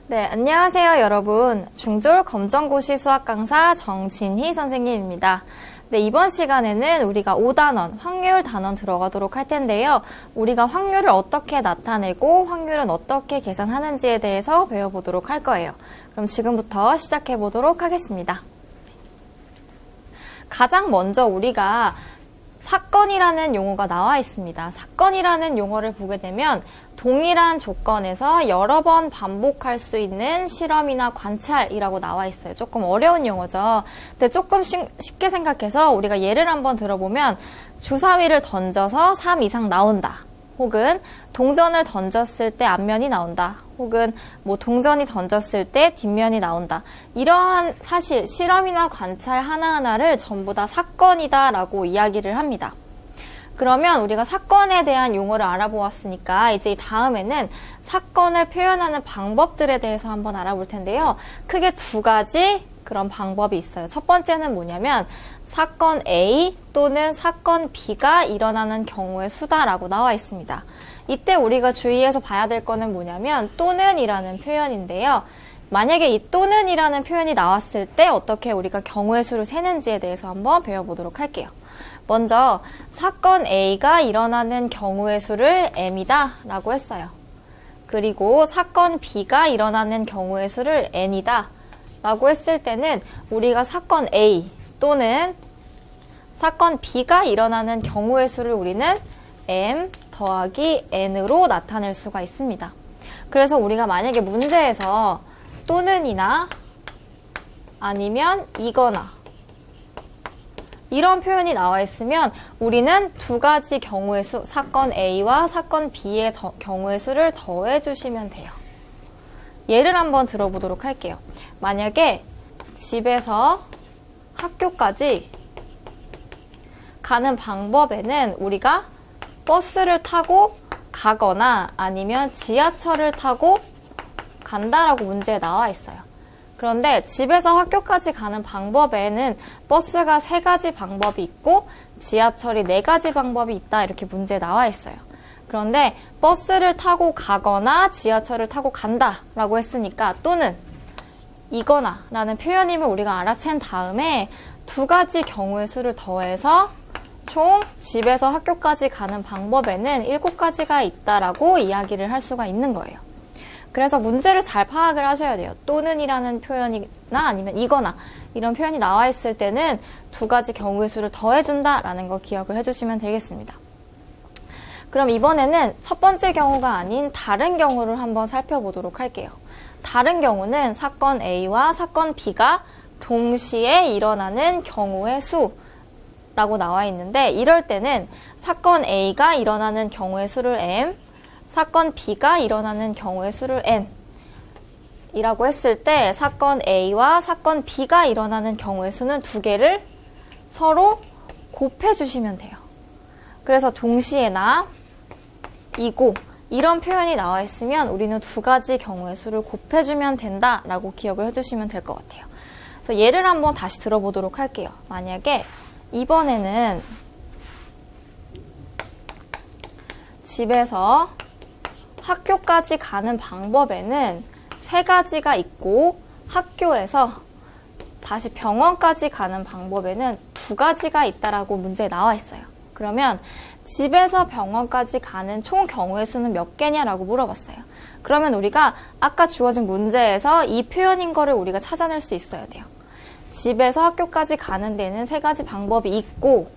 네, 안녕하세요 여러분. 중졸 검정고시 수학 강사 정진희 선생님입니다. 네, 이번 시간에는 우리가 5단원, 확률 단원 들어가도록 할 텐데요. 우리가 확률을 어떻게 나타내고 확률은 어떻게 계산하는지에 대해서 배워보도록 할 거예요. 그럼 지금부터 시작해 보도록 하겠습니다. 가장 먼저 우리가 사건이라는 용어가 나와 있습니다. 사건이라는 용어를 보게 되면 동일한 조건에서 여러 번 반복할 수 있는 실험이나 관찰이라고 나와 있어요. 조금 어려운 용어죠. 근데 조금 쉽게 생각해서 우리가 예를 한번 들어보면 주사위를 던져서 3 이상 나온다. 혹은 동전을 던졌을 때 앞면이 나온다. 혹은 동전이 던졌을 때 뒷면이 나온다. 이러한 사실, 실험이나 관찰 하나하나를 전부 다 사건이다 라고 이야기를 합니다. 그러면 우리가 사건에 대한 용어를 알아보았으니까 이제 다음에는 사건을 표현하는 방법들에 대해서 한번 알아볼 텐데요. 크게 두 가지 그런 방법이 있어요. 첫 번째는 뭐냐면 사건 A 또는 사건 B가 일어나는 경우의 수다라고 나와 있습니다. 이때 우리가 주의해서 봐야 될 거는 뭐냐면 또는 이라는 표현인데요. 만약에 이 또는 이라는 표현이 나왔을 때 어떻게 우리가 경우의 수를 세는지에 대해서 한번 배워보도록 할게요. 먼저 사건 A가 일어나는 경우의 수를 M이다 라고 했어요. 그리고 사건 B가 일어나는 경우의 수를 N이다 라고 했을 때는 우리가 사건 A 또는 사건 B가 일어나는 경우의 수를 우리는 M 더하기 N으로 나타낼 수가 있습니다. 그래서 우리가 만약에 문제에서 또는이나 아니면 이거나 이런 표현이 나와 있으면 우리는 두 가지 경우의 수, 사건 A와 사건 B의 경우의 수를 더해 주시면 돼요. 예를 한번 들어보도록 할게요. 만약에 집에서 학교까지 가는 방법에는 우리가 버스를 타고 가거나 아니면 지하철을 타고 간다라고 문제에 나와 있어요. 그런데 집에서 학교까지 가는 방법에는 버스가 3가지 방법이 있고 지하철이 4가지 방법이 있다 이렇게 문제에 나와 있어요. 그런데 버스를 타고 가거나 지하철을 타고 간다 라고 했으니까 또는 이거나 라는 표현임을 우리가 알아챈 다음에 두 가지 경우의 수를 더해서 총 집에서 학교까지 가는 방법에는 7가지가 있다라고 이야기를 할 수가 있는 거예요. 그래서 문제를 잘 파악을 하셔야 돼요. 또는이라는 표현이나 아니면 이거나 이런 표현이 나와 있을 때는 두 가지 경우의 수를 더해준다라는 거 기억을 해주시면 되겠습니다. 그럼 이번에는 첫 번째 경우가 아닌 다른 경우를 한번 살펴보도록 할게요. 다른 경우는 사건 A와 사건 B가 동시에 일어나는 경우의 수라고 나와 있는데 이럴 때는 사건 A가 일어나는 경우의 수를 M, 사건 B가 일어나는 경우의 수를 N 이라고 했을 때 사건 A와 사건 B가 일어나는 경우의 수는 두 개를 서로 곱해주시면 돼요. 그래서 동시에나 이고 이런 표현이 나와 있으면 우리는 두 가지 경우의 수를 곱해주면 된다라고 기억을 해주시면 될 것 같아요. 그래서 예를 한번 다시 들어보도록 할게요. 만약에 이번에는 집에서 학교까지 가는 방법에는 3가지가 있고 학교에서 다시 병원까지 가는 방법에는 2가지가 있다라고 문제에 나와 있어요. 그러면 집에서 병원까지 가는 총 경우의 수는 몇 개냐라고 물어봤어요. 그러면 우리가 아까 주어진 문제에서 이 표현인 거를 우리가 찾아낼 수 있어야 돼요. 집에서 학교까지 가는 데는 3가지 방법이 있고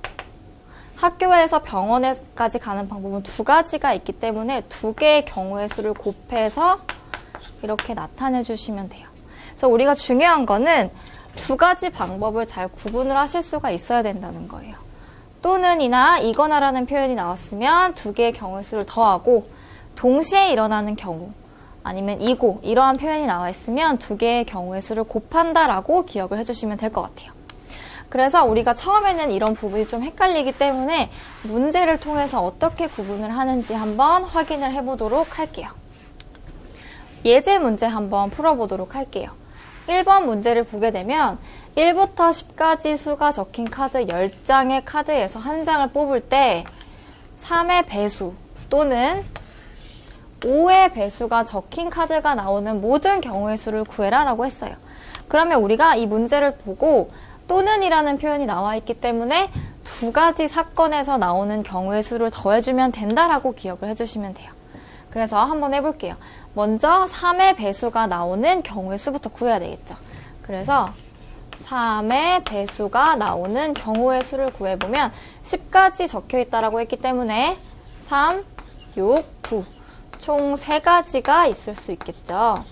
학교에서 병원에까지 가는 방법은 2가지가 있기 때문에 2개의 경우의 수를 곱해서 이렇게 나타내 주시면 돼요. 그래서 우리가 중요한 거는 2가지 방법을 잘 구분을 하실 수가 있어야 된다는 거예요. 또는이나 이거나라는 표현이 나왔으면 2개의 경우의 수를 더하고 동시에 일어나는 경우 아니면 이고 이러한 표현이 나와 있으면 2개의 경우의 수를 곱한다라고 기억을 해주시면 될 것 같아요. 그래서 우리가 처음에는 이런 부분이 좀 헷갈리기 때문에 문제를 통해서 어떻게 구분을 하는지 한번 확인을 해보도록 할게요. 예제 문제 한번 풀어보도록 할게요. 1번 문제를 보게 되면 1부터 10까지 수가 적힌 카드 10장의 카드에서 한 장을 뽑을 때 3의 배수 또는 5의 배수가 적힌 카드가 나오는 모든 경우의 수를 구해라 라고 했어요. 그러면 우리가 이 문제를 보고 또는 이라는 표현이 나와 있기 때문에 두 가지 사건에서 나오는 경우의 수를 더해주면 된다라고 기억을 해주시면 돼요. 그래서 한번 해볼게요. 먼저 3의 배수가 나오는 경우의 수부터 구해야 되겠죠. 그래서 3의 배수가 나오는 경우의 수를 구해보면 10까지 적혀있다라고 했기 때문에 3, 6, 9 총 3가지가 있을 수 있겠죠.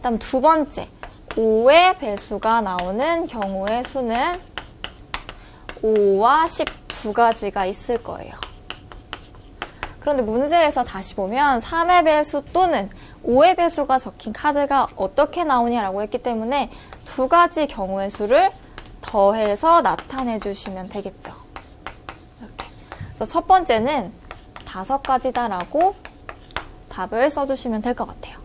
다음 두 번째 5의 배수가 나오는 경우의 수는 5와 10 두 가지가 있을 거예요. 그런데 문제에서 다시 보면 3의 배수 또는 5의 배수가 적힌 카드가 어떻게 나오냐라고 했기 때문에 두 가지 경우의 수를 더해서 나타내 주시면 되겠죠. 이렇게. 그래서 첫 번째는 5가지다라고 답을 써주시면 될 것 같아요.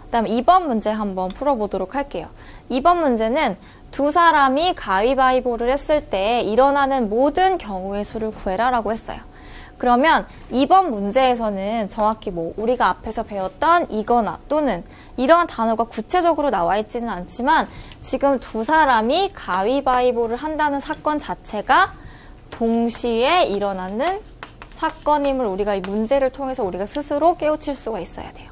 그 다음 2번 문제 한번 풀어보도록 할게요. 2번 문제는 두 사람이 가위바위보를 했을 때 일어나는 모든 경우의 수를 구해라 라고 했어요. 그러면 2번 문제에서는 정확히 우리가 앞에서 배웠던 이거나 또는 이런 단어가 구체적으로 나와 있지는 않지만 지금 두 사람이 가위바위보를 한다는 사건 자체가 동시에 일어나는 사건임을 우리가 이 문제를 통해서 우리가 스스로 깨우칠 수가 있어야 돼요.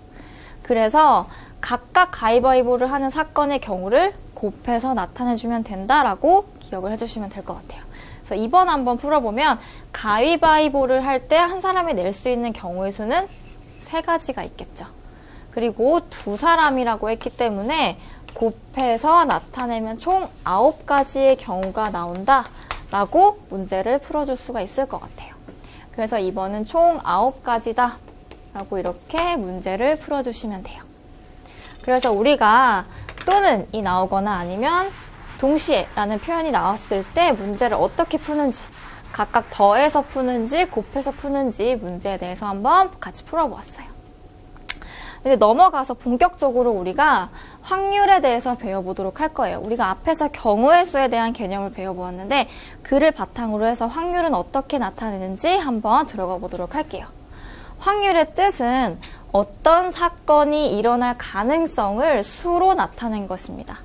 그래서 각각 가위바위보를 하는 사건의 경우를 곱해서 나타내주면 된다라고 기억을 해주시면 될 것 같아요. 그래서 2번 한번 풀어보면 가위바위보를 할 때 한 사람이 낼 수 있는 경우의 수는 3가지가 있겠죠. 그리고 두 사람이라고 했기 때문에 곱해서 나타내면 총 9가지의 경우가 나온다라고 문제를 풀어줄 수가 있을 것 같아요. 그래서 2번은 총 9가지다 라고 이렇게 문제를 풀어주시면 돼요. 그래서 우리가 또는이 나오거나 아니면 동시에 라는 표현이 나왔을 때 문제를 어떻게 푸는지 각각 더해서 푸는지 곱해서 푸는지 문제에 대해서 한번 같이 풀어보았어요. 이제 넘어가서 본격적으로 우리가 확률에 대해서 배워보도록 할 거예요. 우리가 앞에서 경우의 수에 대한 개념을 배워보았는데 그를 바탕으로 해서 확률은 어떻게 나타내는지 한번 들어가 보도록 할게요. 확률의 뜻은 어떤 사건이 일어날 가능성을 수로 나타낸 것입니다.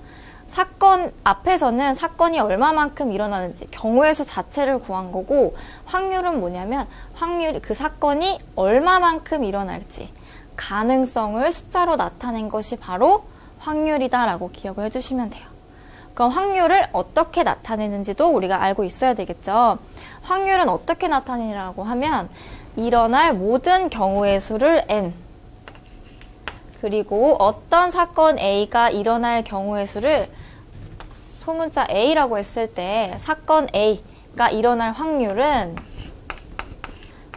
앞에서는 사건이 얼마만큼 일어나는지 경우의 수 자체를 구한 거고 확률은 뭐냐면 그 사건이 얼마만큼 일어날지 가능성을 숫자로 나타낸 것이 바로 확률이다라고 기억을 해주시면 돼요. 그럼 확률을 어떻게 나타내는지도 우리가 알고 있어야 되겠죠. 확률은 어떻게 나타내냐고 하면 일어날 모든 경우의 수를 n 그리고 어떤 사건 A가 일어날 경우의 수를 소문자 A라고 했을 때 사건 A가 일어날 확률은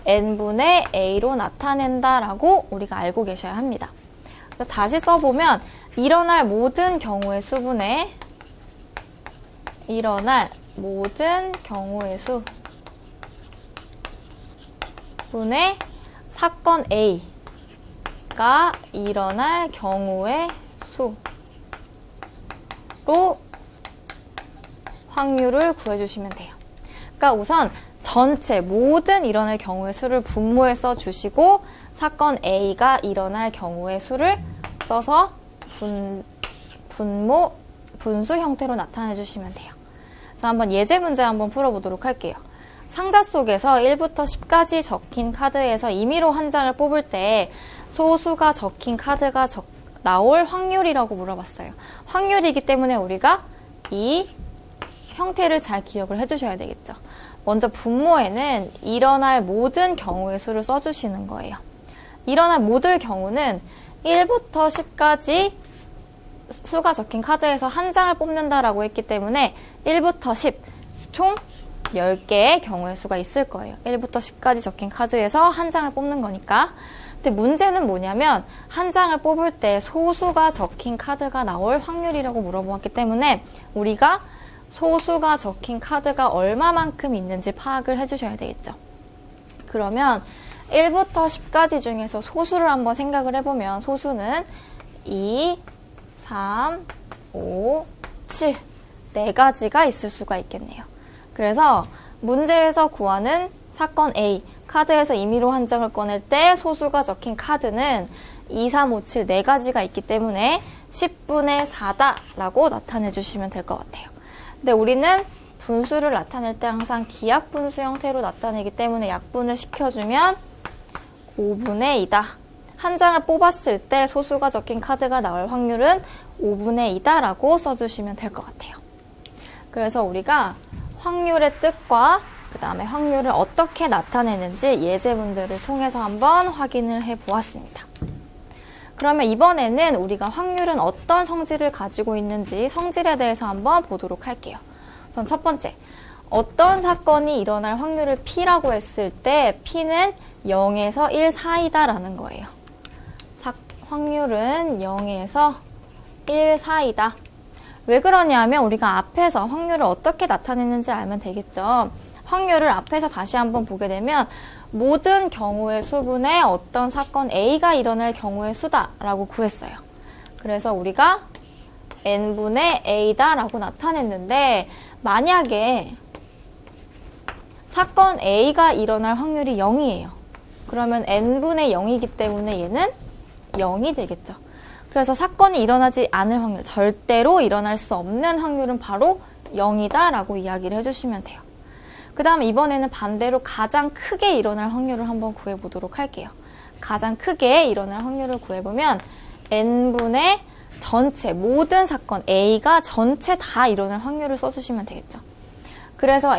n분의 A로 나타낸다라고 우리가 알고 계셔야 합니다. 그래서 다시 써보면 일어날 모든 경우의 수분의 일어날 모든 경우의 수 분의 사건 A가 일어날 경우의 수로 확률을 구해주시면 돼요. 그러니까 우선 전체 모든 일어날 경우의 수를 분모에 써주시고 사건 A가 일어날 경우의 수를 써서 분수 형태로 나타내 주시면 돼요. 그래서 한번 예제 문제 한번 풀어보도록 할게요. 상자 속에서 1부터 10까지 적힌 카드에서 임의로 한 장을 뽑을 때 소수가 적힌 카드가 나올 확률이라고 물어봤어요. 확률이기 때문에 우리가 이 형태를 잘 기억을 해주셔야 되겠죠. 먼저 분모에는 일어날 모든 경우의 수를 써주시는 거예요. 일어날 모든 경우는 1부터 10까지 수가 적힌 카드에서 한 장을 뽑는다라고 했기 때문에 1부터 10, 총 10개의 경우의 수가 있을 거예요. 1부터 10까지 적힌 카드에서 한 장을 뽑는 거니까. 근데 문제는 뭐냐면 한 장을 뽑을 때 소수가 적힌 카드가 나올 확률이라고 물어보았기 때문에 우리가 소수가 적힌 카드가 얼마만큼 있는지 파악을 해주셔야 되겠죠. 그러면 1부터 10까지 중에서 소수를 한번 생각을 해보면 소수는 2, 3, 5, 7 4가지가 있을 수가 있겠네요. 그래서 문제에서 구하는 사건 A 카드에서 임의로 한 장을 꺼낼 때 소수가 적힌 카드는 2, 3, 5, 7 4가지가 있기 때문에 10분의 4다 라고 나타내 주시면 될 것 같아요. 근데 우리는 분수를 나타낼 때 항상 기약분수 형태로 나타내기 때문에 약분을 시켜주면 5분의 2다. 한 장을 뽑았을 때 소수가 적힌 카드가 나올 확률은 5분의 2다 라고 써주시면 될 것 같아요. 그래서 우리가 확률의 뜻과 그 다음에 확률을 어떻게 나타내는지 예제 문제를 통해서 한번 확인을 해보았습니다. 그러면 이번에는 우리가 확률은 어떤 성질을 가지고 있는지 성질에 대해서 한번 보도록 할게요. 우선 첫 번째, 어떤 사건이 일어날 확률을 P라고 했을 때 P는 0에서 1 사이다라는 거예요. 확률은 0에서 1 사이다. 왜 그러냐면 우리가 앞에서 확률을 어떻게 나타내는지 알면 되겠죠. 확률을 앞에서 다시 한번 보게 되면 모든 경우의 수분에 어떤 사건 A가 일어날 경우의 수다라고 구했어요. 그래서 우리가 n분의 A다라고 나타냈는데 만약에 사건 A가 일어날 확률이 0이에요. 그러면 n분의 0이기 때문에 얘는 0이 되겠죠. 그래서 사건이 일어나지 않을 확률, 절대로 일어날 수 없는 확률은 바로 0이다 라고 이야기를 해주시면 돼요. 그 다음 이번에는 반대로 가장 크게 일어날 확률을 한번 구해보도록 할게요. 가장 크게 일어날 확률을 구해보면 n분의 전체, 모든 사건 A가 전체 다 일어날 확률을 써주시면 되겠죠. 그래서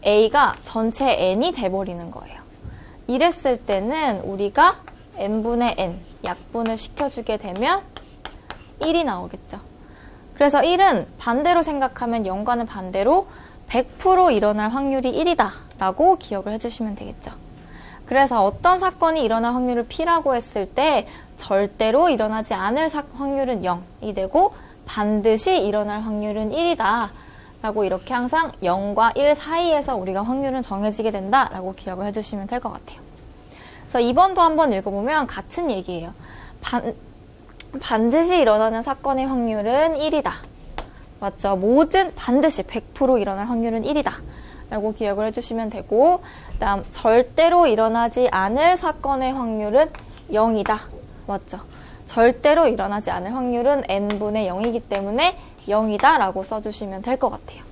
A가 전체 n이 돼버리는 거예요. 이랬을 때는 우리가 n분의 n, 약분을 시켜주게 되면 1이 나오겠죠. 그래서 1은 반대로 생각하면 0과는 반대로 100% 일어날 확률이 1이다 라고 기억을 해주시면 되겠죠. 그래서 어떤 사건이 일어날 확률을 P라고 했을 때 절대로 일어나지 않을 확률은 0이 되고 반드시 일어날 확률은 1이다 라고 이렇게 항상 0과 1 사이에서 우리가 확률은 정해지게 된다 라고 기억을 해주시면 될 것 같아요. 그래서 2번도 한번 읽어보면 같은 얘기예요. 반드시 일어나는 사건의 확률은 1이다. 맞죠? 모든 반드시 100% 일어날 확률은 1이다. 라고 기억을 해주시면 되고 그다음 절대로 일어나지 않을 사건의 확률은 0이다. 맞죠? 절대로 일어나지 않을 확률은 n분의 0이기 때문에 0이다 라고 써주시면 될 것 같아요.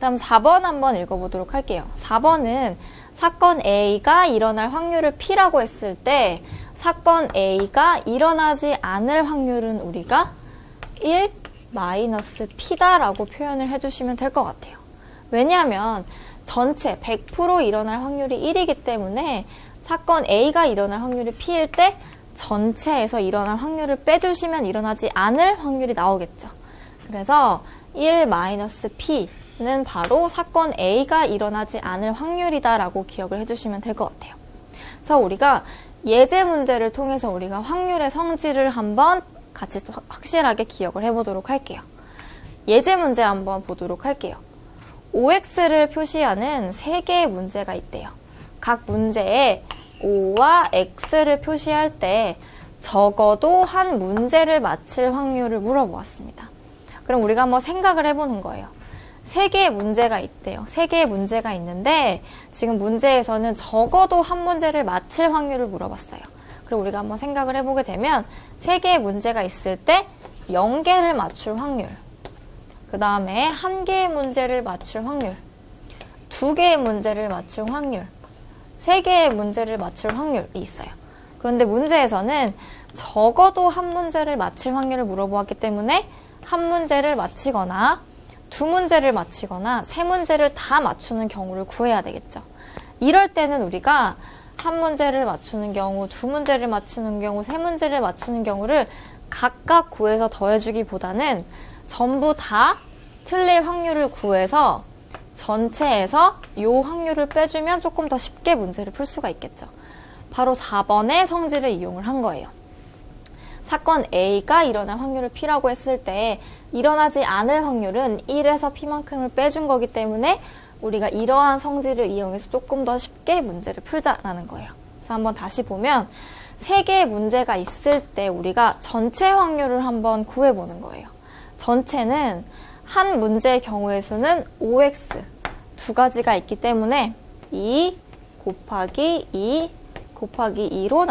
다음 4번 한번 읽어보도록 할게요. 4번은 사건 A가 일어날 확률을 P라고 했을 때 사건 A가 일어나지 않을 확률은 우리가 1 마이너스 P다 라고 표현을 해주시면 될 것 같아요. 왜냐하면 전체 100% 일어날 확률이 1이기 때문에 사건 A가 일어날 확률이 P일 때 전체에서 일어날 확률을 빼주시면 일어나지 않을 확률이 나오겠죠. 그래서 1 마이너스 P는 바로 사건 A가 일어나지 않을 확률이다 라고 기억을 해주시면 될 것 같아요. 그래서 우리가 예제 문제를 통해서 우리가 확률의 성질을 한번 같이 확실하게 기억을 해보도록 할게요. 예제 문제 한번 보도록 할게요. OX를 표시하는 3개의 문제가 있대요. 각 문제에 O와 X를 표시할 때 적어도 한 문제를 맞힐 확률을 물어보았습니다. 그럼 우리가 한번 생각을 해보는 거예요. 3개의 문제가 있대요. 3개의 문제가 있는데 지금 문제에서는 적어도 한 문제를 맞힐 확률을 물어봤어요. 그럼 우리가 한번 생각을 해보게 되면 3개의 문제가 있을 때 0개를 맞출 확률, 그 다음에 1개의 문제를 맞출 확률, 2개의 문제를 맞출 확률, 3개의 문제를 맞출 확률이 있어요. 그런데 문제에서는 적어도 한 문제를 맞힐 확률을 물어보았기 때문에 한 문제를 맞히거나 2문제를 맞히거나 3문제를 다 맞추는 경우를 구해야 되겠죠. 이럴 때는 우리가 한 문제를 맞추는 경우, 2문제를 맞추는 경우, 3문제를 맞추는 경우를 각각 구해서 더해주기보다는 전부 다 틀릴 확률을 구해서 전체에서 이 확률을 빼주면 조금 더 쉽게 문제를 풀 수가 있겠죠. 바로 4번의 성질을 이용을 한 거예요. 사건 A가 일어날 확률을 P라고 했을 때 일어나지 않을 확률은 1에서 P만큼을 빼준 거기 때문에 우리가 이러한 성질을 이용해서 조금 더 쉽게 문제를 풀자라는 거예요. 그래서 한번 다시 보면 3개의 문제가 있을 때 우리가 전체 확률을 한번 구해보는 거예요. 전체는 한 문제의 경우의 수는 OX 2가지가 있기 때문에 2 곱하기 2 곱하기 2로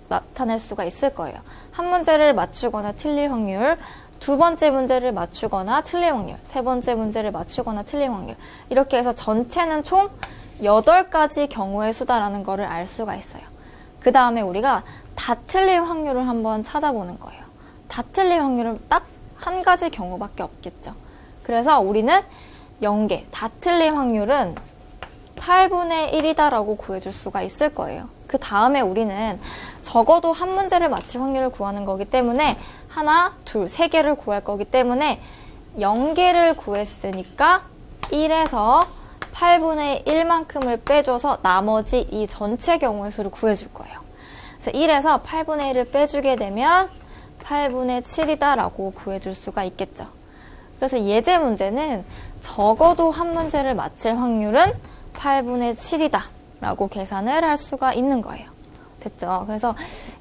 나타낼 수가 있을 거예요. 한 문제를 맞추거나 틀릴 확률, 두 번째 문제를 맞추거나 틀릴 확률, 세 번째 문제를 맞추거나 틀릴 확률, 이렇게 해서 전체는 총 8가지 경우의 수다라는 거를 알 수가 있어요. 그 다음에 우리가 다 틀릴 확률을 한번 찾아보는 거예요. 다 틀릴 확률은 딱 한 가지 경우밖에 없겠죠. 그래서 우리는 0개, 다 틀릴 확률은 8분의 1이다라고 구해줄 수가 있을 거예요. 그 다음에 우리는 적어도 한 문제를 맞힐 확률을 구하는 거기 때문에 하나, 둘, 세 개를 구할 거기 때문에 0개를 구했으니까 1에서 8분의 1만큼을 빼줘서 나머지 이 전체 경우의 수를 구해줄 거예요. 그래서 1에서 8분의 1을 빼주게 되면 8분의 7이다라고 구해줄 수가 있겠죠. 그래서 예제 문제는 적어도 한 문제를 맞힐 확률은 8분의 7이다 라고 계산을 할 수가 있는 거예요. 됐죠? 그래서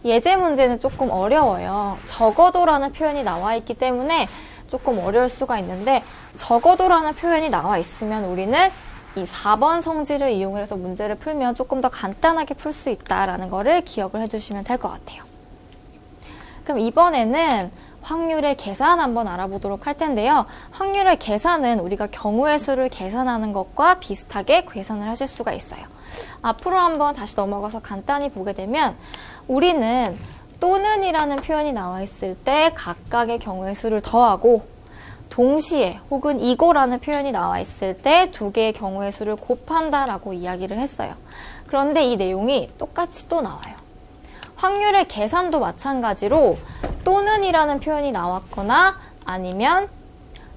예제 문제는 조금 어려워요. 적어도라는 표현이 나와 있기 때문에 조금 어려울 수가 있는데 적어도라는 표현이 나와 있으면 우리는 이 4번 성질을 이용해서 문제를 풀면 조금 더 간단하게 풀 수 있다라는 거를 기억을 해주시면 될 것 같아요. 그럼 이번에는 확률의 계산 한번 알아보도록 할 텐데요. 확률의 계산은 우리가 경우의 수를 계산하는 것과 비슷하게 계산을 하실 수가 있어요. 앞으로 한번 다시 넘어가서 간단히 보게 되면 우리는 또는 이라는 표현이 나와 있을 때 각각의 경우의 수를 더하고 동시에 혹은 이고라는 표현이 나와 있을 때 두 개의 경우의 수를 곱한다라고 이야기를 했어요. 그런데 이 내용이 똑같이 또 나와요. 확률의 계산도 마찬가지로 또는 이라는 표현이 나왔거나 아니면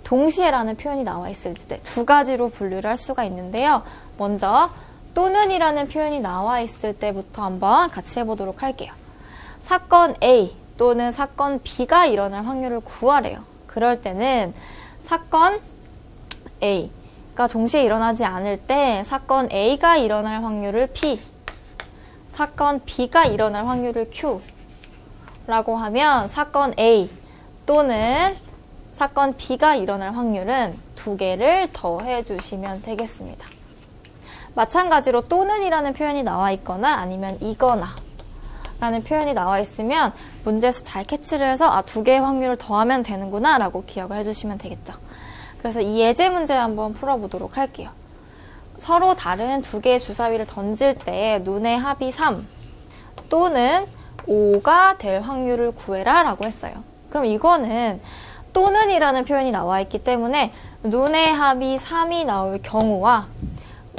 동시에라는 표현이 나와 있을 때 두 가지로 분류를 할 수가 있는데요. 먼저 또는 이라는 표현이 나와 있을 때부터 한번 같이 해보도록 할게요. 사건 A 또는 사건 B가 일어날 확률을 구하래요. 그럴 때는 사건 A가 동시에 일어나지 않을 때 사건 A가 일어날 확률을 P, 사건 B가 일어날 확률을 Q 라고 하면 사건 A 또는 사건 B가 일어날 확률은 두 개를 더해 주시면 되겠습니다. 마찬가지로 또는 이라는 표현이 나와 있거나 아니면 이거나 라는 표현이 나와 있으면 문제에서 잘 캐치를 해서 두 개의 확률을 더하면 되는구나 라고 기억을 해주시면 되겠죠. 그래서 이 예제 문제 한번 풀어보도록 할게요. 서로 다른 두 개의 주사위를 던질 때 눈의 합이 3 또는 5가 될 확률을 구해라 라고 했어요. 그럼 이거는 또는 이라는 표현이 나와 있기 때문에 눈의 합이 3이 나올 경우와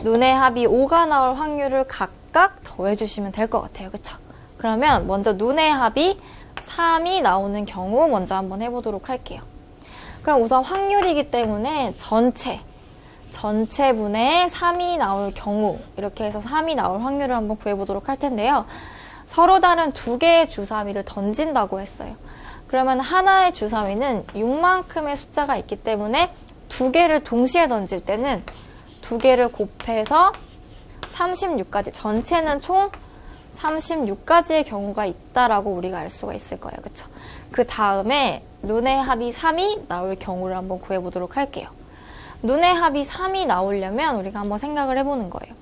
눈의 합이 5가 나올 확률을 각각 더해주시면 될 것 같아요. 그쵸? 그러면 먼저 눈의 합이 3이 나오는 경우 먼저 한번 해보도록 할게요. 그럼 우선 확률이기 때문에 전체분의 3이 나올 경우 이렇게 해서 3이 나올 확률을 한번 구해보도록 할 텐데요. 서로 다른 두 개의 주사위를 던진다고 했어요. 그러면 하나의 주사위는 6만큼의 숫자가 있기 때문에 두 개를 동시에 던질 때는 두 개를 곱해서 36가지, 전체는 총 36가지의 경우가 있다라고 우리가 알 수가 있을 거예요. 그쵸? 그 다음에 눈의 합이 3이 나올 경우를 한번 구해보도록 할게요. 눈의 합이 3이 나오려면 우리가 한번 생각을 해보는 거예요.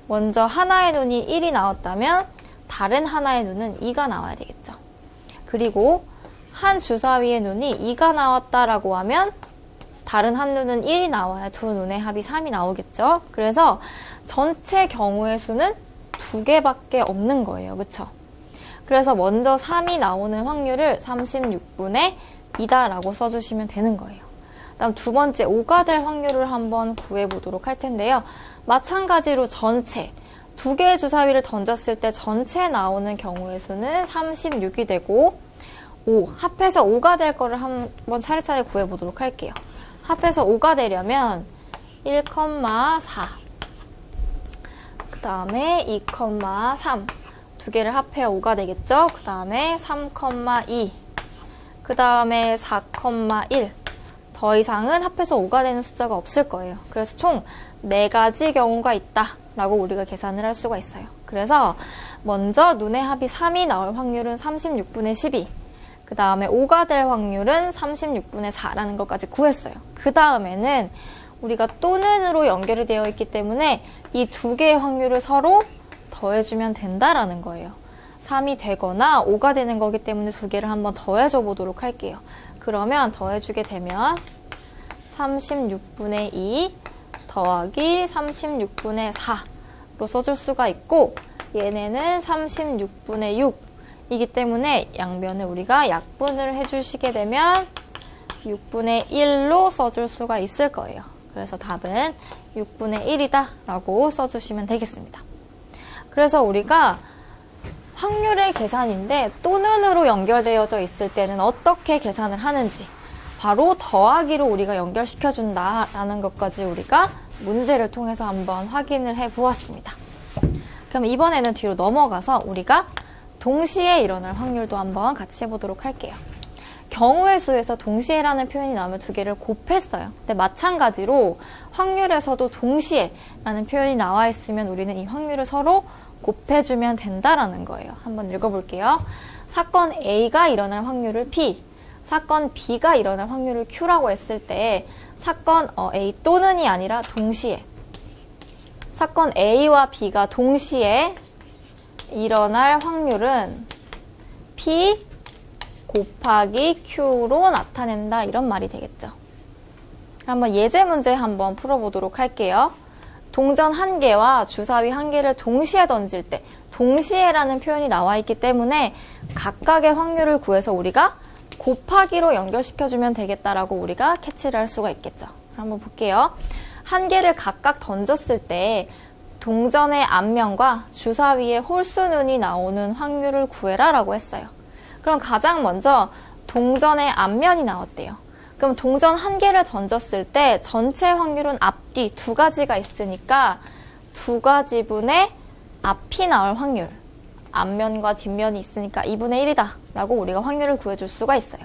먼저 하나의 눈이 1이 나왔다면 다른 하나의 눈은 2가 나와야 되겠죠. 그리고 한 주사위의 눈이 2가 나왔다라고 하면 다른 한 눈은 1이 나와야 두 눈의 합이 3이 나오겠죠. 그래서 전체 경우의 수는 두 개밖에 없는 거예요. 그쵸? 그래서 먼저 3이 나오는 확률을 36분의 2다라고 써주시면 되는 거예요. 다음 두 번째 5가 될 확률을 한번 구해보도록 할 텐데요. 마찬가지로 전체 두 개의 주사위를 던졌을 때 전체 나오는 경우의 수는 36이 되고 5, 합해서 5가 될 거를 한번 차례차례 구해보도록 할게요. 합해서 5가 되려면 1,4 그 다음에 2,3 두 개를 합해야 5가 되겠죠. 그 다음에 3,2 그 다음에 4,1 더 이상은 합해서 5가 되는 숫자가 없을 거예요. 그래서 총 4가지 경우가 있다 라고 우리가 계산을 할 수가 있어요. 그래서 먼저 눈의 합이 3이 나올 확률은 36분의 12 그 다음에 5가 될 확률은 36분의 4라는 것까지 구했어요. 그 다음에는 우리가 또는으로 연결이 되어 있기 때문에 이 두 개의 확률을 서로 더해주면 된다라는 거예요. 3이 되거나 5가 되는 거기 때문에 두 개를 한번 더해줘 보도록 할게요. 그러면 더해주게 되면 36분의 2 더하기 36분의 4로 써줄 수가 있고, 얘네는 36분의 6이기 때문에 양변을 우리가 약분을 해주시게 되면 6분의 1로 써줄 수가 있을 거예요. 그래서 답은 6분의 1이다 라고 써주시면 되겠습니다. 그래서 우리가 확률의 계산인데 또는으로 연결되어져 있을 때는 어떻게 계산을 하는지 바로 더하기로 우리가 연결시켜준다라는 것까지 우리가 문제를 통해서 한번 확인을 해보았습니다. 그럼 이번에는 뒤로 넘어가서 우리가 동시에 일어날 확률도 한번 같이 해보도록 할게요. 경우의 수에서 동시에라는 표현이 나오면 두 개를 곱했어요. 근데 마찬가지로 확률에서도 동시에라는 표현이 나와 있으면 우리는 이 확률을 서로 곱해주면 된다라는 거예요. 한번 읽어볼게요. 사건 A가 일어날 확률을 P, 사건 B가 일어날 확률을 Q라고 했을 때 사건 A 또는이 아니라 동시에, 사건 A와 B가 동시에 일어날 확률은 P 곱하기 Q로 나타낸다, 이런 말이 되겠죠. 한번 예제 문제 한번 풀어보도록 할게요. 동전 1개와 주사위 1개를 동시에 던질 때 동시에라는 표현이 나와 있기 때문에 각각의 확률을 구해서 우리가 곱하기로 연결시켜주면 되겠다라고 우리가 캐치를 할 수가 있겠죠. 한번 볼게요. 1개를 각각 던졌을 때 동전의 앞면과 주사위의 홀수눈이 나오는 확률을 구해라 라고 했어요. 그럼 가장 먼저 동전의 앞면이 나왔대요. 그럼 동전 1개를 던졌을 때 전체 확률은 앞뒤 두 가지가 있으니까 두 가지분의 앞이 나올 확률, 앞면과 뒷면이 있으니까 2분의 1이다 라고 우리가 확률을 구해줄 수가 있어요.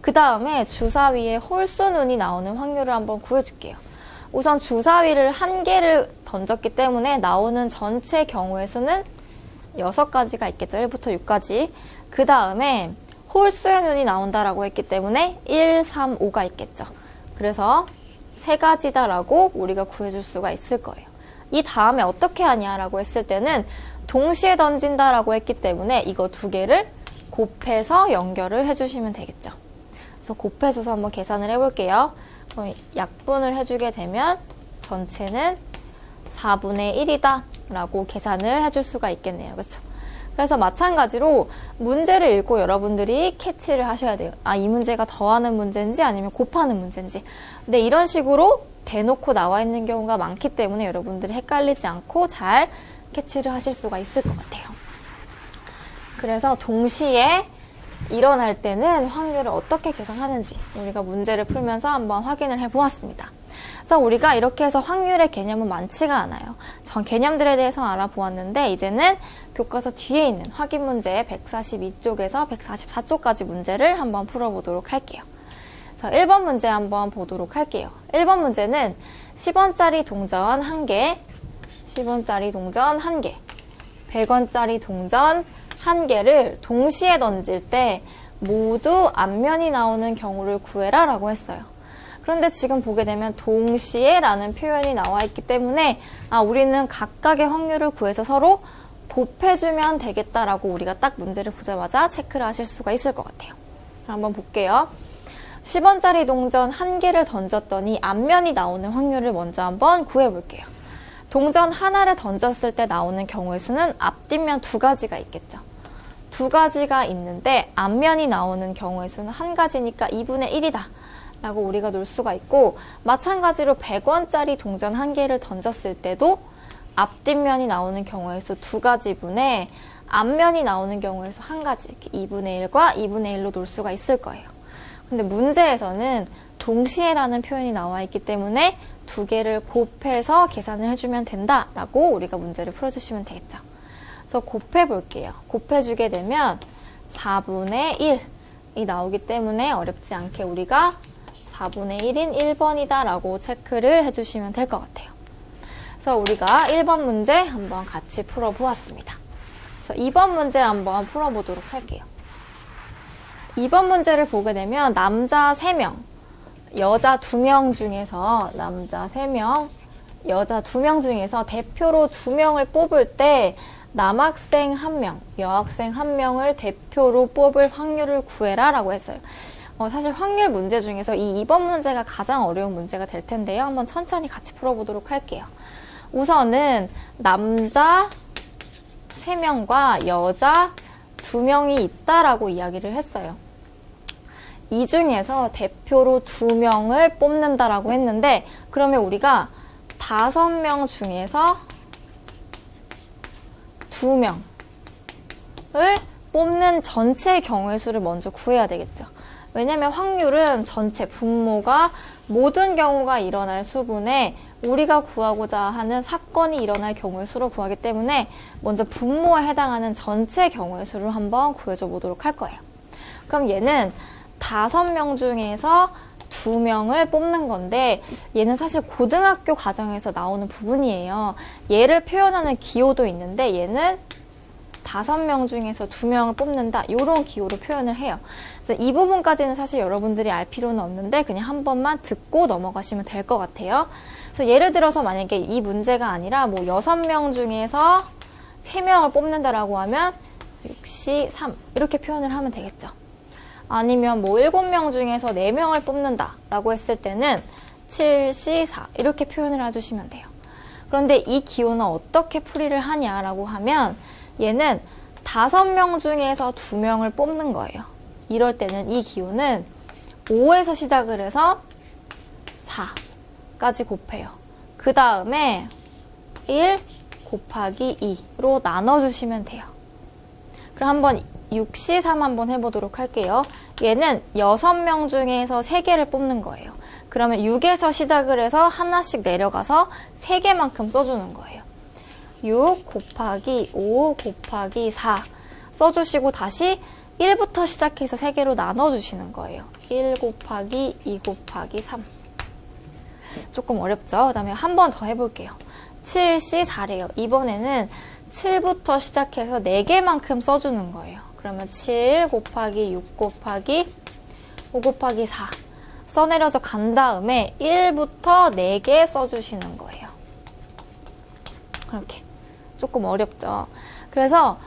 그 다음에 주사위의 홀수눈이 나오는 확률을 한번 구해줄게요. 우선 주사위를 1개를 던졌기 때문에 나오는 전체 경우의 수는 6가지가 있겠죠. 1부터 6까지. 그 다음에 홀수의 눈이 나온다라고 했기 때문에 1, 3, 5가 있겠죠. 그래서 3가지다라고 우리가 구해줄 수가 있을 거예요. 이 다음에 어떻게 하냐라고 했을 때는 동시에 던진다라고 했기 때문에 이거 두 개를 곱해서 연결을 해주시면 되겠죠. 그래서 곱해줘서 한번 계산을 해볼게요. 약분을 해주게 되면 전체는 4분의 1이다 라고 계산을 해줄 수가 있겠네요. 그렇죠? 그래서 마찬가지로 문제를 읽고 여러분들이 캐치를 하셔야 돼요. 아, 이 문제가 더하는 문제인지 아니면 곱하는 문제인지. 근데 이런 식으로 대놓고 나와 있는 경우가 많기 때문에 여러분들이 헷갈리지 않고 잘 캐치를 하실 수가 있을 것 같아요. 그래서 동시에 일어날 때는 확률을 어떻게 계산하는지 우리가 문제를 풀면서 한번 확인을 해보았습니다. 그래서 우리가 이렇게 해서 확률의 개념은 많지가 않아요. 전 개념들에 대해서 알아보았는데 이제는 교과서 뒤에 있는 확인 문제 142쪽에서 144쪽까지 문제를 한번 풀어보도록 할게요. 그래서 1번 문제 한번 보도록 할게요. 1번 문제는 10원짜리 동전 1개, 10원짜리 동전 1개, 100원짜리 동전 1개를 동시에 던질 때 모두 앞면이 나오는 경우를 구해라 라고 했어요. 그런데 지금 보게 되면 동시에 라는 표현이 나와 있기 때문에 우리는 각각의 확률을 구해서 서로 곱해주면 되겠다라고 우리가 딱 문제를 보자마자 체크를 하실 수가 있을 것 같아요. 한번 볼게요. 10원짜리 동전 1개를 던졌더니 앞면이 나오는 확률을 먼저 한번 구해볼게요. 동전 하나를 던졌을 때 나오는 경우의 수는 앞뒷면 2가지가 있겠죠. 2가지가 있는데 앞면이 나오는 경우의 수는 1가지니까 2분의 1이다 라고 우리가 놓을 수가 있고, 마찬가지로 100원짜리 동전 1개를 던졌을 때도 앞뒷면이 나오는 경우의 수 2가지분에 앞면이 나오는 경우의 수 1가지, 이렇게 2분의 1과 2분의 1로 놓을 수가 있을 거예요. 근데 문제에서는 동시에라는 표현이 나와 있기 때문에 두 개를 곱해서 계산을 해주면 된다라고 우리가 문제를 풀어주시면 되겠죠. 그래서 곱해볼게요. 곱해주게 되면 4분의 1이 나오기 때문에 어렵지 않게 우리가 4분의 1인 1번이다 라고 체크를 해주시면 될 것 같아요. 그래서 우리가 1번 문제 한번 같이 풀어보았습니다. 그래서 2번 문제 한번 풀어보도록 할게요. 2번 문제를 보게 되면 남자 3명, 여자 2명 중에서 남자 3명, 여자 2명 중에서 대표로 2명을 뽑을 때 남학생 1명, 여학생 1명을 대표로 뽑을 확률을 구해라 라고 했어요. 사실 확률 문제 중에서 이 2번 문제가 가장 어려운 문제가 될 텐데요. 한번 천천히 같이 풀어보도록 할게요. 우선은 남자 3명과 여자 2명이 있다라고 이야기를 했어요. 이 중에서 대표로 2명을 뽑는다라고 했는데, 그러면 우리가 5명 중에서 2명을 뽑는 전체 경우의 수를 먼저 구해야 되겠죠. 왜냐면 확률은 전체 분모가 모든 경우가 일어날 수분에 우리가 구하고자 하는 사건이 일어날 경우의 수로 구하기 때문에 먼저 분모에 해당하는 전체 경우의 수를 한번 구해줘 보도록 할 거예요. 그럼 얘는 5명 중에서 2명을 뽑는 건데, 얘는 사실 고등학교 과정에서 나오는 부분이에요. 얘를 표현하는 기호도 있는데 얘는 5명 중에서 2명을 뽑는다, 이런 기호로 표현을 해요. 그래서 이 부분까지는 사실 여러분들이 알 필요는 없는데 그냥 한 번만 듣고 넘어가시면 될 것 같아요. 그래서 예를 들어서 만약에 이 문제가 아니라 뭐 6명 중에서 3명을 뽑는다라고 하면 6시 3 이렇게 표현을 하면 되겠죠. 아니면 뭐 7명 중에서 4명을 뽑는다 라고 했을 때는 7시 4 이렇게 표현을 해주시면 돼요. 그런데 이 기호는 어떻게 풀이를 하냐라고 하면 얘는 5명 중에서 2명을 뽑는 거예요. 이럴 때는 이 기호는 5에서 시작을 해서 4까지 곱해요. 그 다음에 1 곱하기 2로 나눠주시면 돼요. 그럼 한번 6시 3 한번 해보도록 할게요. 얘는 6명 중에서 3개를 뽑는 거예요. 그러면 6에서 시작을 해서 하나씩 내려가서 3개만큼 써주는 거예요. 6 곱하기 5 곱하기 4 써주시고 다시 1부터 시작해서 3개로 나눠주시는 거예요. 1 곱하기 2 곱하기 3. 조금 어렵죠? 그 다음에 한 번 더 해볼게요. 7시 4래요. 이번에는 7부터 시작해서 4개만큼 써주는 거예요. 그러면 7 곱하기 6 곱하기 5 곱하기 4 써내려서 간 다음에 1부터 4개 써주시는 거예요. 이렇게. 조금 어렵죠? 그래서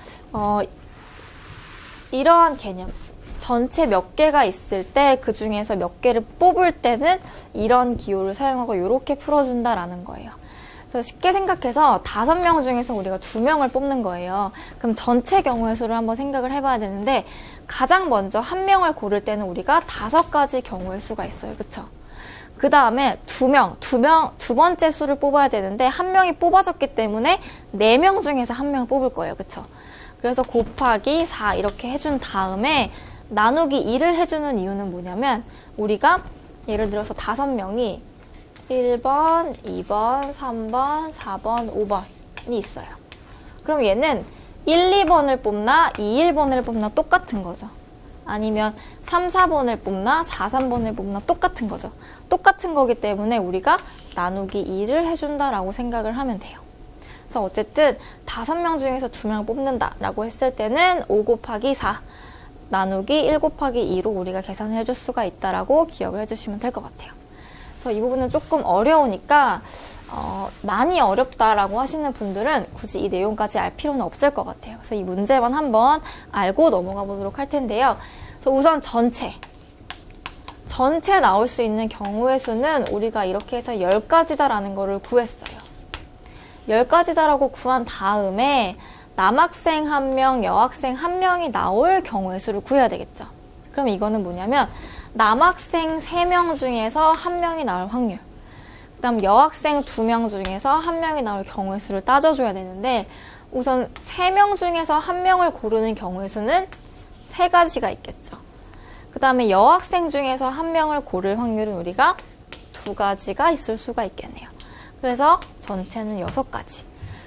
이러한 개념, 전체 몇 개가 있을 때 그 중에서 몇 개를 뽑을 때는 이런 기호를 사용하고 이렇게 풀어준다라는 거예요. 그래서 쉽게 생각해서 5명 중에서 우리가 2명을 뽑는 거예요. 그럼 전체 경우의 수를 한번 생각을 해봐야 되는데, 가장 먼저 1명을 고를 때는 우리가 5가지 경우의 수가 있어요. 그쵸? 그 다음에 2명, 두 번째 수를 뽑아야 되는데 1명이 뽑아졌기 때문에 4명 중에서 1명을 뽑을 거예요. 그쵸? 그래서 곱하기 4 이렇게 해준 다음에 나누기 2를 해주는 이유는 뭐냐면, 우리가 예를 들어서 5명이 1번, 2번, 3번, 4번, 5번이 있어요. 그럼 얘는 1, 2번을 뽑나 2, 1번을 뽑나 똑같은 거죠. 아니면 3, 4번을 뽑나 4, 3번을 뽑나 똑같은 거죠. 똑같은 거기 때문에 우리가 나누기 2를 해준다라고 생각을 하면 돼요. 그래서 어쨌든 5명 중에서 2명을 뽑는다라고 했을 때는 5 곱하기 4 나누기 1 곱하기 2로 우리가 계산을 해줄 수가 있다라고 기억을 해주시면 될 것 같아요. 그래서 이 부분은 조금 어려우니까 많이 어렵다라고 하시는 분들은 굳이 이 내용까지 알 필요는 없을 것 같아요. 그래서 이 문제만 한번 알고 넘어가 보도록 할 텐데요. 그래서 우선 전체 나올 수 있는 경우의 수는 우리가 이렇게 해서 10가지다라는 거를 구했어요. 10가지다라고 구한 다음에 남학생 1명, 여학생 1명이 나올 경우의 수를 구해야 되겠죠. 그럼 이거는 뭐냐면 남학생 3명 중에서 1명이 나올 확률, 그 다음 여학생 2명 중에서 1명이 나올 경우의 수를 따져줘야 되는데, 우선 3명 중에서 1명을 고르는 경우의 수는 3가지가 있겠죠. 그 다음에 여학생 중에서 1명을 고를 확률은 우리가 2가지가 있을 수가 있겠네요. 그래서 전체는 6가지.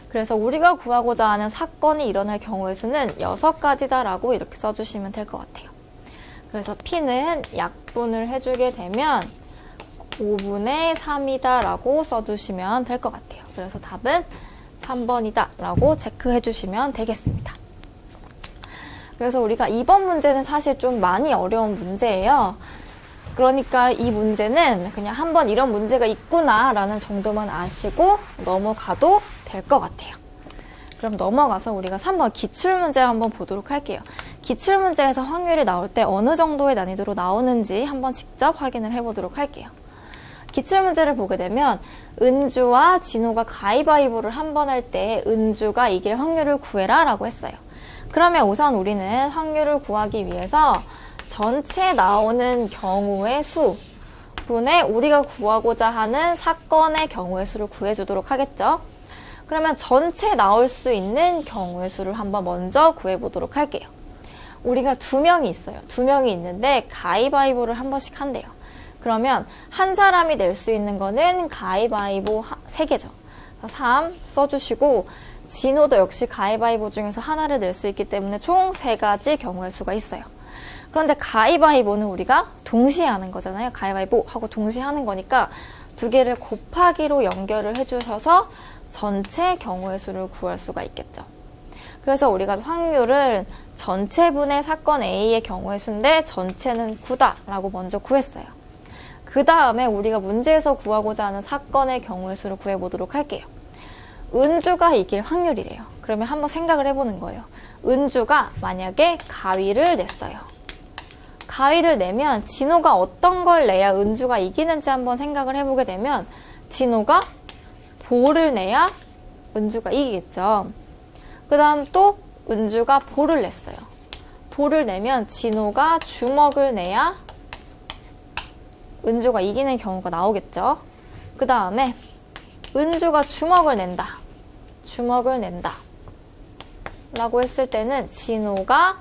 그래서 우리가 구하고자 하는 사건이 일어날 경우의 수는 6가지다라고 이렇게 써주시면 될 것 같아요. 그래서 P는 약분을 해주게 되면 5분의 3이다 라고 써주시면 될 것 같아요. 그래서 답은 3번이다 라고 체크해 주시면 되겠습니다. 그래서 우리가 이번 문제는 사실 좀 많이 어려운 문제예요. 그러니까 이 문제는 그냥 한번 이런 문제가 있구나 라는 정도만 아시고 넘어가도 될 것 같아요. 그럼 넘어가서 우리가 3번 기출문제 한번 보도록 할게요. 기출문제에서 확률이 나올 때 어느 정도의 난이도로 나오는지 한번 직접 확인을 해보도록 할게요. 기출문제를 보게 되면 은주와 진호가 가위바위보를 한 번 할 때 은주가 이길 확률을 구해라 라고 했어요. 그러면 우선 우리는 확률을 구하기 위해서 전체 나오는 경우의 수 분의 우리가 구하고자 하는 사건의 경우의 수를 구해주도록 하겠죠. 그러면 전체 나올 수 있는 경우의 수를 한번 먼저 구해보도록 할게요. 우리가 2명이 있어요. 2명이 있는데 가위바위보를 한 번씩 한대요. 그러면 한 사람이 낼 수 있는 거는 가위바위보 3개죠. 3 써주시고 진호도 역시 가위바위보 중에서 하나를 낼 수 있기 때문에 총 3가지 경우의 수가 있어요. 그런데 가위바위보는 우리가 동시에 하는 거잖아요. 가위바위보 하고 동시에 하는 거니까 2개를 곱하기로 연결을 해주셔서 전체 경우의 수를 구할 수가 있겠죠. 그래서 우리가 확률을 전체분의 사건 A의 경우의 수인데 전체는 9다 라고 먼저 구했어요. 그 다음에 우리가 문제에서 구하고자 하는 사건의 경우의 수를 구해보도록 할게요. 은주가 이길 확률이래요. 그러면 한번 생각을 해보는 거예요. 은주가 만약에 가위를 냈어요. 가위를 내면 진호가 어떤 걸 내야 은주가 이기는지 한번 생각을 해보게 되면 진호가 볼을 내야 은주가 이기겠죠. 그 다음 또 은주가 볼을 냈어요. 볼을 내면 진호가 주먹을 내야 은주가 이기는 경우가 나오겠죠. 그 다음에 은주가 주먹을 낸다. 주먹을 낸다. 라고 했을 때는 진호가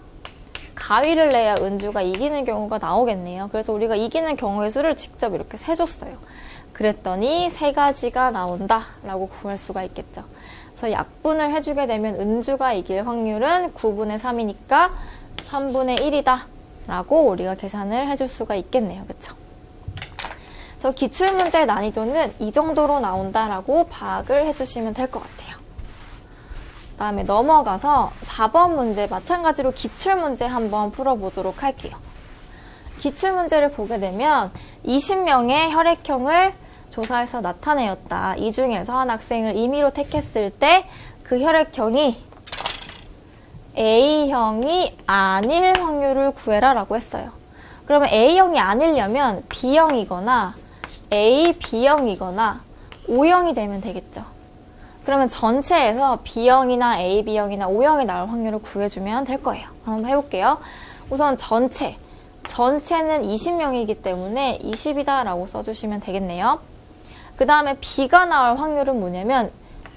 가위를 내야 은주가 이기는 경우가 나오겠네요. 그래서 우리가 이기는 경우의 수를 직접 이렇게 세줬어요. 그랬더니 3가지가 나온다 라고 구할 수가 있겠죠. 그래서 약분을 해주게 되면 은주가 이길 확률은 9분의 3이니까 3분의 1이다 라고 우리가 계산을 해줄 수가 있겠네요. 그쵸? 그래서 기출문제의 난이도는 이 정도로 나온다라고 파악을 해주시면 될 것 같아요. 다음에 넘어가서 4번 문제 마찬가지로 기출문제 한번 풀어보도록 할게요. 기출문제를 보게 되면 20명의 혈액형을 조사해서 나타내었다. 이 중에서 한 학생을 임의로 택했을 때 그 혈액형이 A형이 아닐 확률을 구해라 라고 했어요. 그러면 A형이 아니려면 B형이거나 A, B형이거나 O형이 되면 되겠죠. 그러면 전체에서 B형이나 A, B형이나 O형이 나올 확률을 구해주면 될 거예요. 한번 해볼게요. 우선 전체는 20명이기 때문에 20이다 라고 써주시면 되겠네요. 그 다음에 B가 나올 확률은 뭐냐면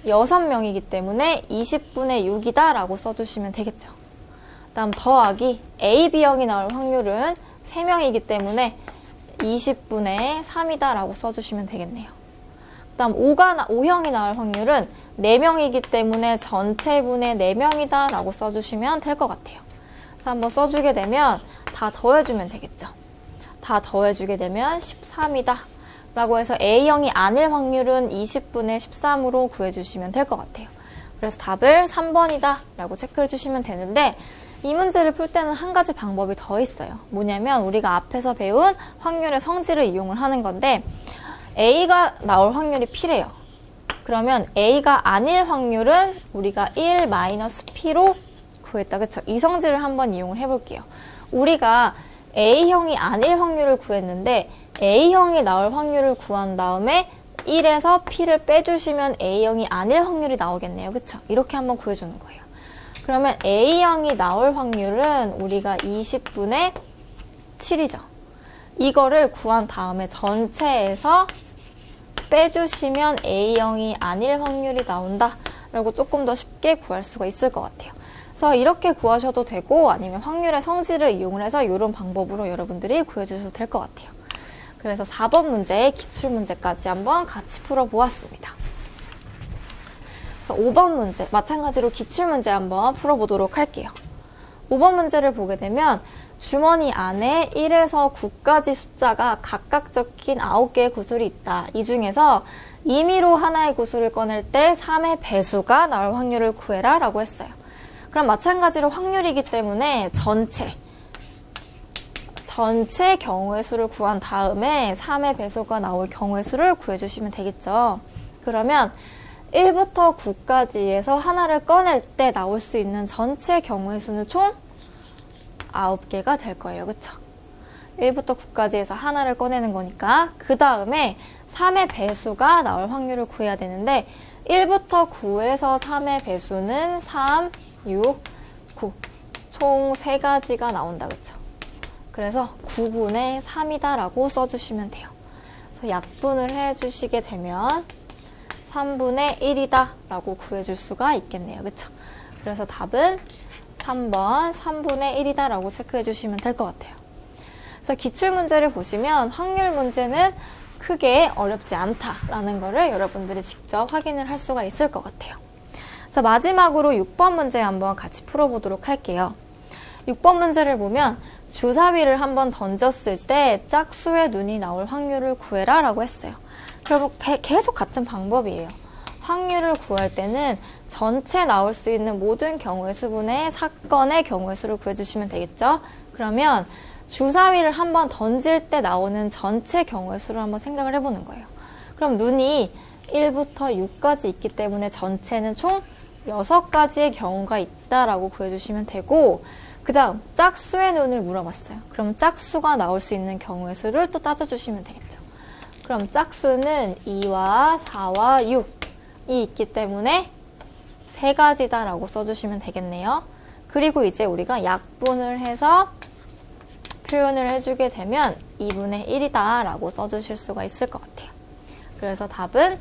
6명이기 때문에 20분의 6이다 라고 써주시면 되겠죠. 그 다음 더하기 A, B형이 나올 확률은 3명이기 때문에 20분의 3이다 라고 써주시면 되겠네요. 그 다음 O형이 나올 확률은 4명이기 때문에 전체분의 4명이다 라고 써주시면 될 것 같아요. 그래서 한번 써주게 되면 다 더해주면 되겠죠. 다 더해주게 되면 13이다 라고 해서 A형이 아닐 확률은 20분의 13으로 구해주시면 될 것 같아요. 그래서 답을 3번이다 라고 체크해 주시면 되는데 이 문제를 풀 때는 한 가지 방법이 더 있어요. 뭐냐면 우리가 앞에서 배운 확률의 성질을 이용을 하는 건데 A가 나올 확률이 P래요. 그러면 A가 아닐 확률은 우리가 1-P로 구했다. 그쵸? 이 성질을 한번 이용을 해볼게요. 우리가 A형이 아닐 확률을 구했는데 A형이 나올 확률을 구한 다음에 1에서 P를 빼주시면 A형이 아닐 확률이 나오겠네요. 그쵸? 이렇게 한번 구해주는 거예요. 그러면 A형이 나올 확률은 우리가 20분의 7이죠. 이거를 구한 다음에 전체에서 빼주시면 A형이 아닐 확률이 나온다 라고 조금 더 쉽게 구할 수가 있을 것 같아요. 그래서 이렇게 구하셔도 되고 아니면 확률의 성질을 이용을 해서 이런 방법으로 여러분들이 구해주셔도 될 것 같아요. 그래서 4번 문제의 기출문제까지 한번 같이 풀어보았습니다. 그래서 5번 문제, 마찬가지로 기출문제 한번 풀어보도록 할게요. 5번 문제를 보게 되면 주머니 안에 1에서 9까지 숫자가 각각 적힌 9개의 구슬이 있다. 이 중에서 임의로 하나의 구슬을 꺼낼 때 3의 배수가 나올 확률을 구해라 라고 했어요. 그럼 마찬가지로 확률이기 때문에 전체 경우의 수를 구한 다음에 3의 배수가 나올 경우의 수를 구해주시면 되겠죠. 그러면 1부터 9까지에서 하나를 꺼낼 때 나올 수 있는 전체 경우의 수는 총 9개가 될 거예요. 그쵸? 1부터 9까지에서 하나를 꺼내는 거니까 그 다음에 3의 배수가 나올 확률을 구해야 되는데 1부터 9에서 3의 배수는 3, 6, 9 총 3가지가 나온다. 그쵸? 그래서 9분의 3이다 라고 써주시면 돼요. 그래서 약분을 해주시게 되면 3분의 1이다 라고 구해줄 수가 있겠네요. 그쵸? 그래서 답은 3번 3분의 1이다 라고 체크해 주시면 될 것 같아요. 그래서 기출문제를 보시면 확률 문제는 크게 어렵지 않다라는 거를 여러분들이 직접 확인을 할 수가 있을 것 같아요. 그래서 마지막으로 6번 문제 한번 같이 풀어보도록 할게요. 6번 문제를 보면 주사위를 한번 던졌을 때 짝수의 눈이 나올 확률을 구해라 라고 했어요. 그럼 계속 같은 방법이에요. 확률을 구할 때는 전체 나올 수 있는 모든 경우의 수분의 사건의 경우의 수를 구해주시면 되겠죠? 그러면 주사위를 한번 던질 때 나오는 전체 경우의 수를 한번 생각을 해보는 거예요. 그럼 눈이 1부터 6까지 있기 때문에 전체는 총 6가지의 경우가 있다라고 구해주시면 되고 그 다음 짝수의 눈을 물어봤어요. 그럼 짝수가 나올 수 있는 경우의 수를 또 따져주시면 되겠죠. 그럼 짝수는 2와 4와 6이 있기 때문에 3가지다 라고 써주시면 되겠네요. 그리고 이제 우리가 약분을 해서 표현을 해주게 되면 2분의 1이다 라고 써주실 수가 있을 것 같아요. 그래서 답은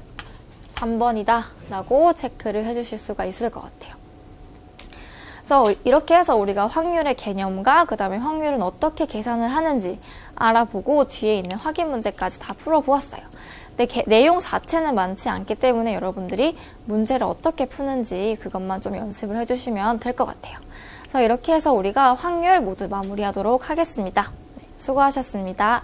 3번이다 라고 체크를 해주실 수가 있을 것 같아요. 그래서 이렇게 해서 우리가 확률의 개념과 그 다음에 확률은 어떻게 계산을 하는지 알아보고 뒤에 있는 확인 문제까지 다 풀어보았어요. 근데 내용 자체는 많지 않기 때문에 여러분들이 문제를 어떻게 푸는지 그것만 좀 연습을 해주시면 될 것 같아요. 그래서 이렇게 해서 우리가 확률 모두 마무리하도록 하겠습니다. 네, 수고하셨습니다.